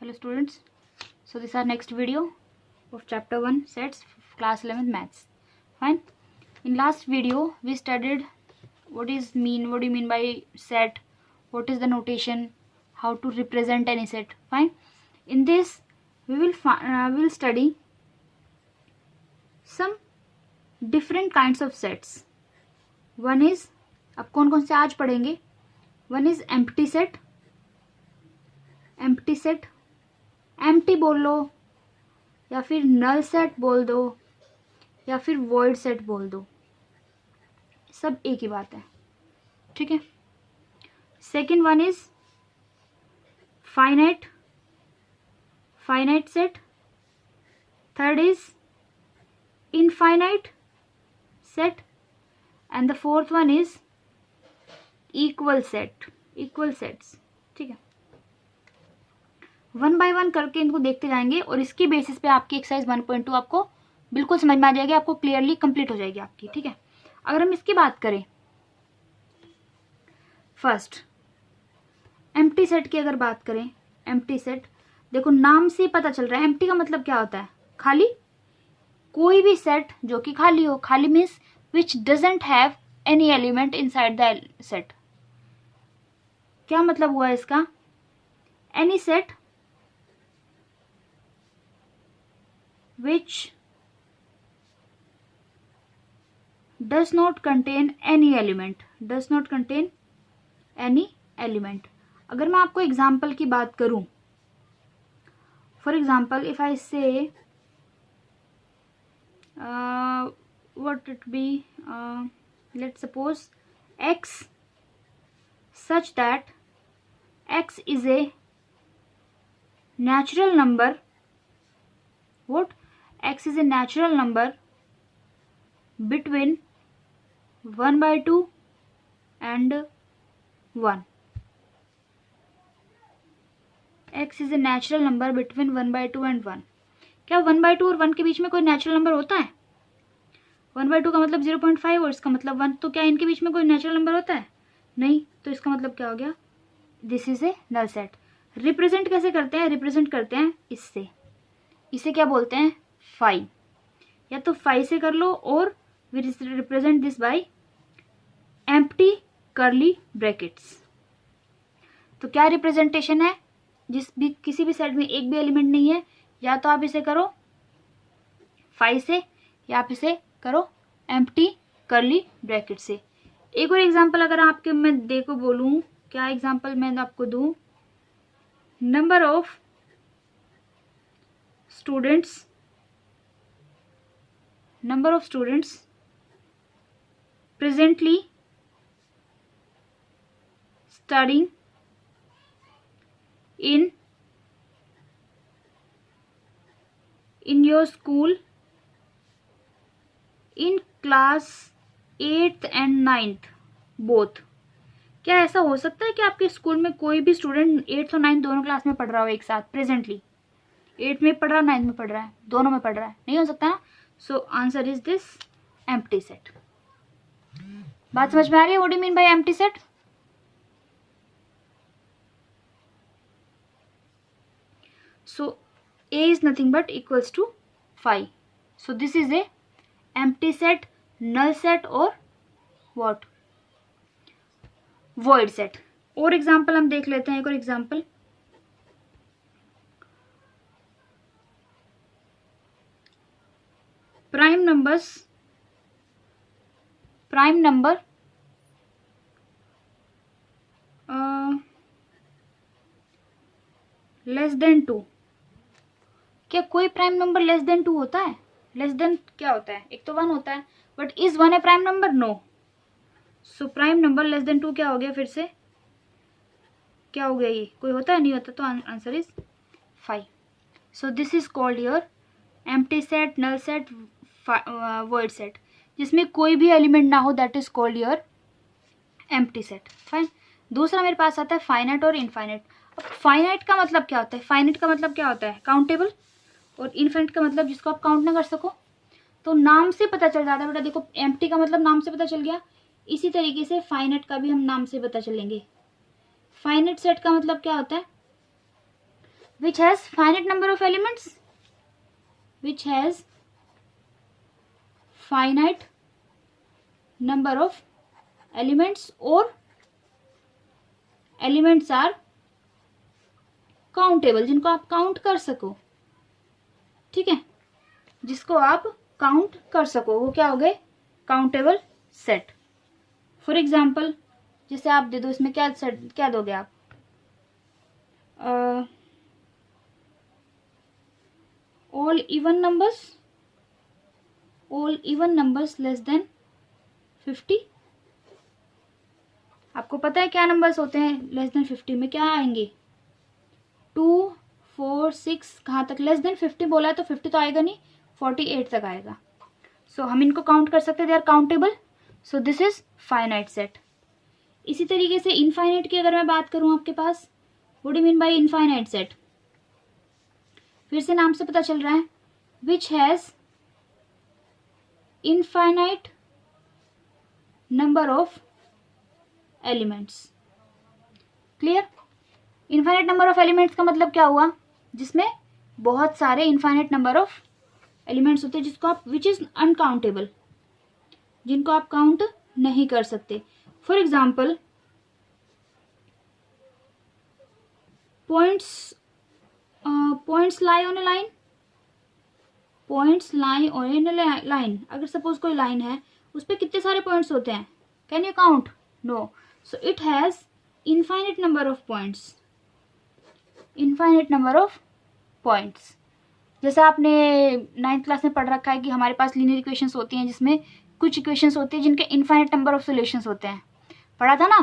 Hello students, so this is our next video of chapter 1 sets, class 11th maths. Fine. In last video we studied what do you mean by set, what is the notation, how to represent any set. Fine. In this we will study some different kinds of sets. One is, अब कौन कौन से आज पढ़ेंगे. One is empty set. Empty set, empty बोल लो या फिर null set बोल दो या फिर वॉइड सेट बोल दो, सब एक ही बात है. ठीक है. Second one is finite set. Third is infinite set and the fourth one is equal sets. ठीक है. वन बाय वन करके इनको देखते जाएंगे और इसकी बेसिस पे आपकी एक्सरसाइज 1.2 आपको बिल्कुल समझ में आ जाएगी, आपको क्लियरली कंप्लीट हो जाएगी आपकी. ठीक है. अगर हम इसकी बात करें फर्स्ट एम्प्टी सेट की, अगर बात करें एम्प्टी सेट, देखो नाम से पता चल रहा है एम्प्टी का मतलब क्या होता है, खाली. कोई भी सेट जो कि खाली हो. खाली means which doesn't have any element inside the set. क्या मतलब हुआ इसका, any set which does not contain any element. अगर मैं आपको एग्जाम्पल की बात करूं, फॉर एग्जाम्पल इफ आई से what it be, let's suppose x such that x is a natural number. What? X is a natural number between 1/2 and 1. X is a natural number between 1/2 and 1. क्या 1/2 और 1 के बीच में कोई natural number होता है? 1/2 का मतलब 0.5 और इसका मतलब 1. तो क्या इनके बीच में कोई नेचुरल नंबर होता है? नहीं. तो इसका मतलब क्या हो गया, this is a null set. Represent कैसे करते हैं, रिप्रेजेंट करते हैं इससे. इसे क्या बोलते हैं, फाई. या तो फाई से कर लो और we represent this by empty curly brackets. तो क्या रिप्रेजेंटेशन है, किसी भी सेट में एक भी एलिमेंट नहीं है, या तो आप इसे करो फाई से या आप इसे करो एम्प्टी कर्ली ब्रैकेट से. एक और एग्जांपल अगर आपके मैं देखो बोलूं, क्या एग्जांपल मैं आपको दूं, number of students presently studying in your school in class 8th and 9th both. क्या ऐसा हो सकता है कि आपके स्कूल में कोई भी स्टूडेंट 8th और 9th दोनों क्लास में पढ़ रहा हो एक साथ प्रेजेंटली? 8th में पढ़ रहा है, 9th में पढ़ रहा है, दोनों में पढ़ रहा है, नहीं हो सकता ना. सो answer is this empty set. बात समझ में आ रही है, what do you mean by empty set? So A is nothing but equals to phi. So this is a empty set, null set or what? Void set. और example हम देख लेते हैं, एक और example. Prime number less than 2. क्या कोई prime number less than 2 होता है? लेस देन क्या होता है, एक तो 1 होता है, but is 1 a prime number? No. So prime number less than 2 क्या हो गया, फिर से क्या हो गया, ये कोई होता है, नहीं होता. तो answer is 5. So this is called your empty set, null set, void set. जिसमें कोई भी एलिमेंट ना हो, that is called your empty set. Fine. दूसरा मेरे पास आता है फाइनाइट और इनफाइनाइट. अब फाइनाइट का मतलब क्या होता है, फाइनाइट का मतलब क्या होता है, काउंटेबल. और इनफाइनाइट का मतलब जिसको आप काउंट ना कर सको. तो नाम से पता चल जाता है बेटा. देखो एम्प्टी का मतलब नाम से पता चल गया, इसी तरीके से फाइनाइट का भी हम नाम से पता चलेंगे. फाइनाइट सेट का मतलब क्या होता है, which has finite number of elements, which has finite number of elements or elements are countable, जिनको आप काउंट कर सको, ठीक है, जिसको आप काउंट कर सको, वो क्या हो गए, काउंटेबल सेट। फॉर एग्जाम्पल जैसे आप दे दो, इसमें क्या सेट क्या दोगे आप, all even numbers, all even numbers less then 50। आपको पता है क्या नंबर्स होते हैं लेस देन 50 में, क्या आएंगे, 2, 4, 6, कहाँ तक, लेस देन 50 बोला है तो 50 तो आएगा नहीं, 48 तक आएगा। सो हम इनको काउंट कर सकते हैं, they are countable, so this is finite set. इसी तरीके से इनफाइनाइट की अगर मैं बात करूं आपके पास, what do mean by infinite set, फिर से नाम से पता चल रहा है, which has infinite number of elements. Clear, infinite number of elements का मतलब क्या हुआ, जिसमें बहुत सारे इनफाइनाइट नंबर ऑफ एलिमेंट्स होते हैं, जिसको आप, विच इज अनकाउंटेबल, जिनको आप काउंट नहीं कर सकते। For example points lie on a line, points lie on a line, अगर सपोज कोई लाइन है उस पर कितने सारे पॉइंट्स होते हैं, can you count, no, so it has infinite number of points, infinite number of points. जैसे आपने 9th क्लास में पढ़ रखा है कि हमारे पास लीनियर इक्वेशंस होती हैं, जिसमें कुछ इक्वेशंस होती हैं जिनके इनफाइनाइट नंबर ऑफ सॉल्यूशंस होते हैं, पढ़ा था ना,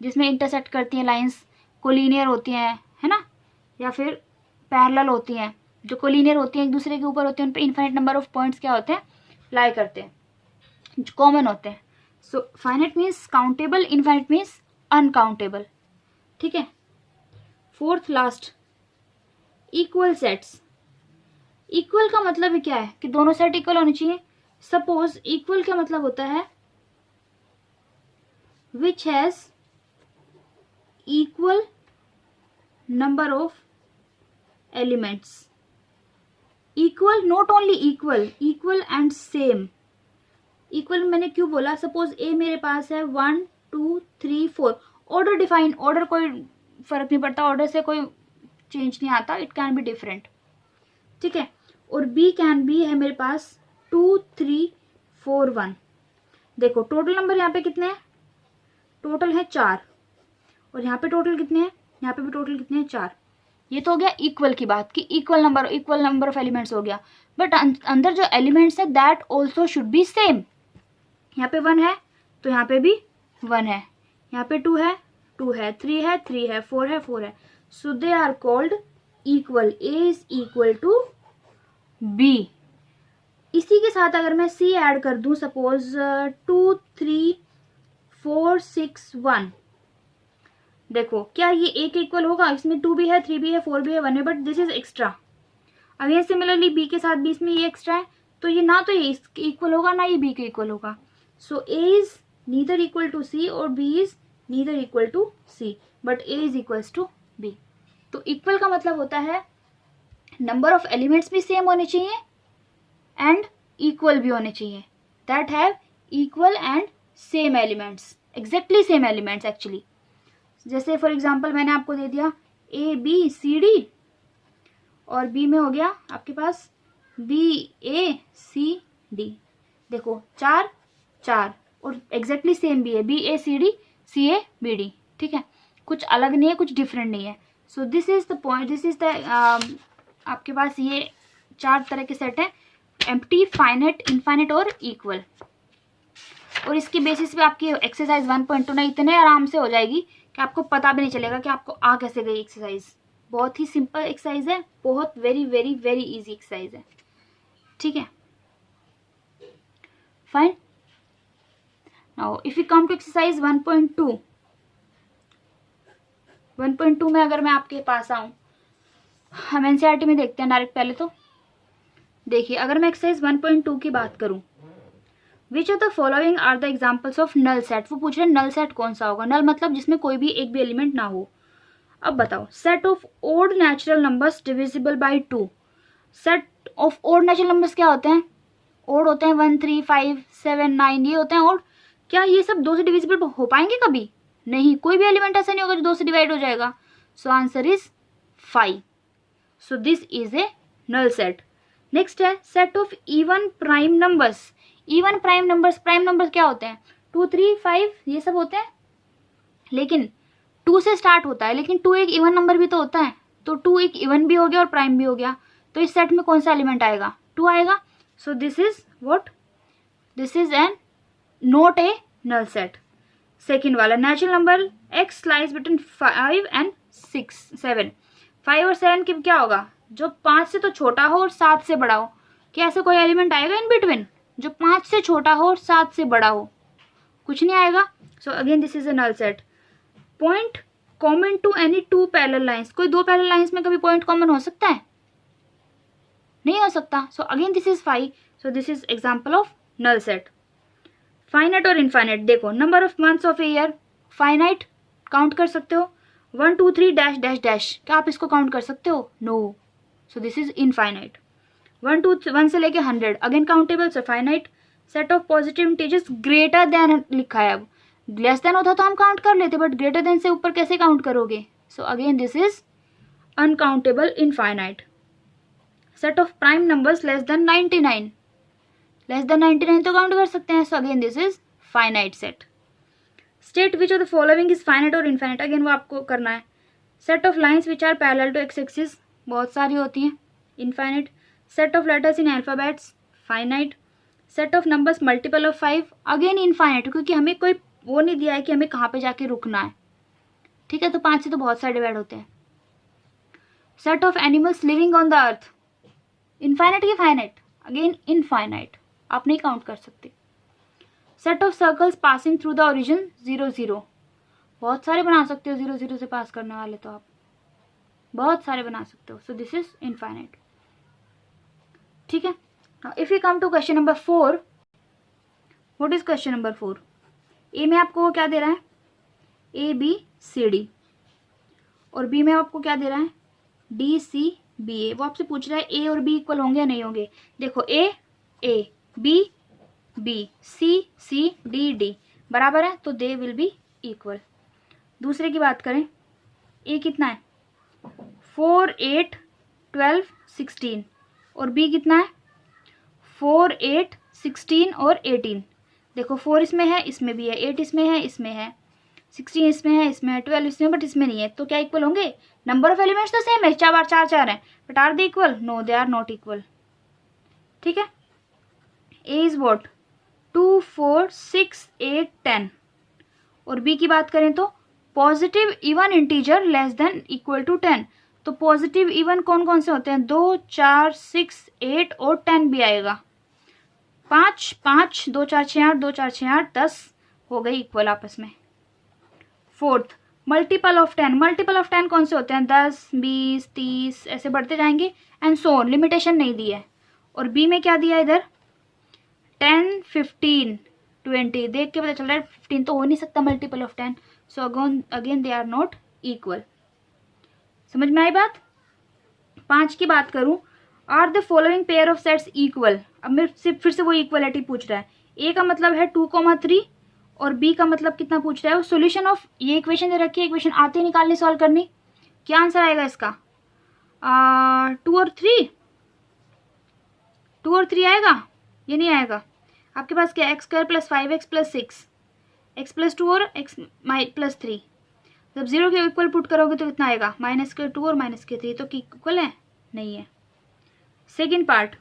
जिसमें इंटरसेक्ट करती हैं लाइंस, कोलिनियर होती हैं, है ना, या फिर पैरेलल होती हैं, जो कोलिनियर होती हैं एक दूसरे के ऊपर होती हैं, उन पर इनफाइनाइट नंबर ऑफ पॉइंट्स क्या होते हैं, लाई करते हैं, जो कॉमन होते हैं। So finite means countable, infinite means uncountable, ठीक है। Fourth last, equal sets. Equal का मतलब क्या है कि दोनों सेट इक्वल होने चाहिए। सपोज इक्वल का मतलब होता है which has equal number of elements. Equal, not only equal, equal and same. Equal मैंने क्यों बोला, सपोज ए मेरे पास है 1, 2, 3, 4, ऑर्डर डिफाइन, ऑर्डर कोई फर्क नहीं पड़ता, ऑर्डर से कोई चेंज नहीं आता, इट कैन बी डिफरेंट, ठीक है। और बी कैन बी है मेरे पास 2, 3, 4, 1। देखो टोटल नंबर यहाँ पे कितने हैं, टोटल है 4, और यहाँ पे टोटल कितने हैं, यहाँ पे भी टोटल कितने हैं, 4। ये तो हो गया इक्वल की बात, कि इक्वल नंबर ऑफ एलिमेंट्स हो गया, बट अंदर जो एलिमेंट्स है that also should be same. यहाँ पे 1 है तो यहाँ पे भी 1 है, यहाँ पे 2 है 2 है, 3 है 3 है, 4 है 4 है, so they are called equal. A is equal to B. इसी के साथ अगर मैं सी ऐड कर दूं, सपोज 2, 3, 4, 6, 1, देखो क्या ये ए के इक्वल होगा, इसमें 2 भी है, 3 भी है, 4 भी है, 1 है, but this is extra. Again similarly B के साथ भी इसमें ये एक्स्ट्रा है, तो ये ना तो ये इसके इक्वल होगा ना ये बी के इक्वल होगा। So A is neither equal to C और B is neither equal to C, but A is equals to B. तो इक्वल का मतलब होता है नंबर ऑफ एलिमेंट्स भी सेम होने चाहिए एंड इक्वल भी होने चाहिए, that have equal and same elements, exactly same elements actually. जैसे फॉर एग्जांपल मैंने आपको दे दिया ए बी सी डी, और बी में हो गया आपके पास बी ए सी डी, देखो 4 4, और एग्जैक्टली सेम भी है, B A C D C A B D, ठीक है, कुछ अलग नहीं है, कुछ डिफरेंट नहीं है। So this is the point, this is the आपके पास ये 4 तरह के सेट हैं, एम्प्टी, फाइनाइट, इनफाइनाइट और इक्वल। और इसकी बेसिस पे आपकी एक्सरसाइज 1.2 ना इतने आराम से हो जाएगी कि आपको पता भी नहीं चलेगा कि आपको आ कैसे गई एक्सरसाइज। बहुत ही सिंपल एक्सरसाइज है, बहुत very very very easy exercise है, ठीक है, fine. Now if you come to exercise 1.2, 1.2 में अगर मैं आपके पास आऊं, हम एनसीईआरटी में देखते हैं डायरेक्ट। पहले तो देखिए, अगर मैं एक्सरसाइज 1.2 की बात करूं, which of the following are the examples of null set. वो पूछ रहे हैं नल सेट कौन सा होगा, नल मतलब जिसमें कोई भी एक भी एलिमेंट ना हो। अब बताओ, set of odd natural numbers divisible by 2। Set of odd natural numbers क्या होते हैं? ओड होते हैं 1, 3, 5, 7, 9, ये होते हैं ओड। क्या ये सब 2 से डिविजिबल हो पाएंगे कभी? नहीं, कोई भी एलिमेंट ऐसा नहीं होगा जो 2 से डिवाइड हो जाएगा। So answer is 5। So this is a null set. Next है set of even prime numbers. Even prime numbers क्या होते हैं? 2, 3, 5 ये सब होते हैं, लेकिन 2 से स्टार्ट होता है, लेकिन 2 एक इवन नंबर भी तो होता है। तो 2 एक इवन भी हो गया और प्राइम भी हो गया। तो इस सेट में कौन सा एलिमेंट आएगा? 2 आएगा। So this is what? This is an not a null set. Second वाला, natural number x lies between 5 and 7। 5 और 7 की क्या होगा? जो 5 से तो छोटा हो और 7 से बड़ा हो। क्या ऐसा कोई एलिमेंट आएगा इन बिटवीन जो 5 से छोटा हो और 7 से बड़ा हो? कुछ नहीं आएगा। So again this is a null set. Point common to any 2 parallel lines. कोई 2 पैरेलल लाइंस में कभी पॉइंट कॉमन हो सकता है? नहीं हो सकता। So again this is 5। So this is example of null set. Finite और इनफाइनाइट, देखो number of months of a year. Finite count कर सकते हो, 1, 2, 3 डैश डैश डैश, क्या आप इसको काउंट कर सकते हो? No. So this is infinite. 1 से लेके 100 again countable. So finite. Set of positive integers greater than लिखा है, अब लेस देन होता तो हम काउंट कर लेते, बट ग्रेटर देन से ऊपर कैसे काउंट करोगे? So again this is uncountable infinite. Set of prime numbers less than 99। Less than 99 तो काउंट कर सकते हैं। So again this is finite set. State which of the following is finite और infinite, again वो आपको करना है। Set of lines which are parallel to X axis, बहुत सारी होती हैं, infinite. Set of letters in alphabets, finite. Set of numbers multiple of 5, again infinite, क्योंकि हमें कोई वो नहीं दिया है कि हमें कहाँ पे जाके रुकना है। ठीक है, तो 5 से तो बहुत सारे डिवाइड होते हैं। Set of animals living on the earth, infinite की फाइनाइट, अगेन इनफाइनाइट, आप नहीं काउंट कर सकते। Set of circles passing through the origin 0, 0, बहुत सारे बना सकते हो 0, 0 से पास करने वाले, तो आप बहुत सारे बना सकते हो। So this is infinite. ठीक है, if you come to question number 4, what is question number 4? A में आपको क्या दे रहा है? ए बी सी डी, और बी में आपको क्या दे रहा है? D C B A. वो आपसे पूछ रहा है ए और बी इक्वल होंगे या नहीं होंगे। देखो A B B, C D D बराबर है, तो दे विल बी इक्वल। दूसरे की बात करें, ए कितना है? 4, 8, 12, 16, और बी कितना है? 4, 8, 16 और 18। देखो 4 इसमें है, इसमें भी है, 8 इसमें है, इसमें है, 16 इसमें है, इसमें है, 12 इसमें, बट इसमें नहीं है। तो क्या इक्वल होंगे? नंबर ऑफ एलिमेंट्स तो सेम है, 4 बार 4 4 है, but are they equal? No, they are not equal. ठीक है, ए इज वॉट? 2, 4, 6, 8, 10, और बी की बात करें तो positive even integer less than equal to 10। तो पॉजिटिव इवन कौन कौन से होते हैं? 2, 4, 6, 8 और 10 भी आएगा। 5, 5, 2, 4, 6, 8, 2, 4, 6, 8, 10 हो गई इक्वल आपस में। Fourth, multiple of 10। Multiple of 10 कौन से होते हैं? 10, 20, 30 ऐसे बढ़ते जाएंगे, एंड सो ऑन, लिमिटेशन नहीं दी है। और बी में क्या दिया इधर? 10, 15, 20, देख के पता चल रहा है 15 तो हो नहीं सकता multiple of 10। So again they are not equal. समझ में आई बात? 5 की बात करूं, are the following pair of sets equal. अब मेरे फिर से वो इक्वलिटी पूछ रहा है। ए का मतलब है 2, 3, और बी का मतलब कितना पूछ रहा है? सोल्यूशन ऑफ, ये इक्वेशन दे रखी है, इक्वेशन आते ही निकालनी, सॉल्व करनी। क्या आंसर आएगा इसका? 2 और 3, 2 और 3 आएगा? ये नहीं आएगा। आपके पास क्या? x² + 5x + 6, x + 2 और x + 3। जब 0 के इक्वल पुट करोगे तो कितना आएगा? -2 और -3, तो इक्वल है? नहीं है। सेकेंड पार्ट,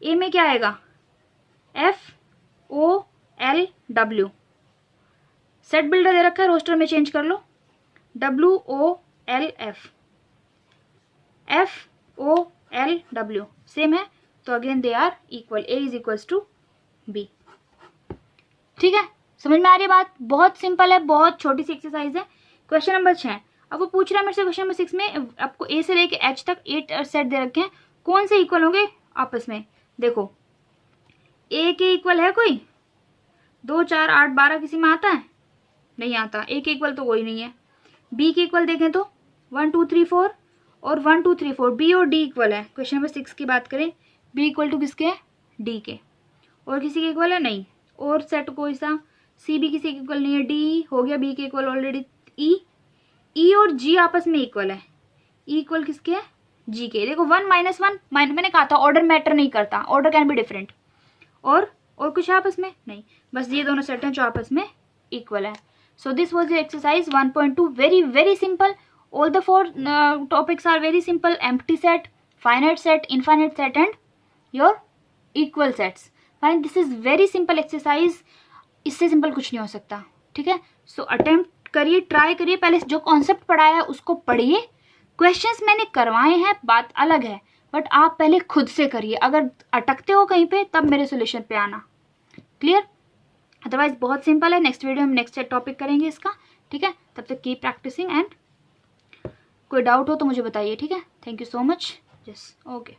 ए में क्या आएगा? FOLW, सेट बिल्डर दे रखा है, रोस्टर में चेंज कर लो, WOLF, FOLW सेम है, तो again they are equal. A is equals to B। ठीक है, समझ में आ रही है बात? बहुत सिंपल है, बहुत छोटी सी एक्सरसाइज है। क्वेश्चन नंबर 6, अब वो पूछ रहा है मेरे से क्वेश्चन नंबर 6 में आपको ए से लेके H तक 8 सेट दे रखे हैं, कौन से इक्वल होंगे आपस में? देखो ए के इक्वल है कोई? 2, 4, 8, 12 किसी में आता है? नहीं आता। ए के इक्वल तो कोई नहीं है। बी के इक्वल देखें तो 1 2 3 4 और 1 2 3 4 बी और डी इक्वल है। क्वेश्चन नंबर 6 की बात करें, बी इक्वल टू किसके है, डी के। और किसी के इक्वल है नहीं, और सेट कोई सा सी भी किसी के इक्वल नहीं है, डी हो गया बी के इक्वल ऑलरेडी, ई और जी आपस में इक्वल है, ई इक्वल किसके है, जी के। देखो 1 - 1 मैंने कहा था ऑर्डर मैटर नहीं करता, ऑर्डर कैन बी डिफरेंट। और कुछ आपस में नहीं, बस ये दोनों सेट हैं जो आपस में इक्वल है। So this was your exercise 1.2, very very simple. All the 4 topics are very simple, empty set, finite set, infinite set and your equal sets. Fine, this is very simple exercise, इससे simple कुछ नहीं हो सकता, ठीक है। सो attempt करिए, try करिए, पहले जो कॉन्सेप्ट पढ़ाया है उसको पढ़िए, क्वेश्चंस मैंने करवाए हैं बात अलग है, बट आप पहले खुद से करिए। अगर अटकते हो कहीं पे तब मेरे सोल्यूशन पे आना, क्लियर। अदरवाइज बहुत सिंपल है। नेक्स्ट वीडियो में नेक्स्ट टॉपिक करेंगे इसका, ठीक है। तब तक कीप प्रैक्टिसिंग एंड कोई डाउट हो तो मुझे बताइए, ठीक है। Thank you so much, yes, okay.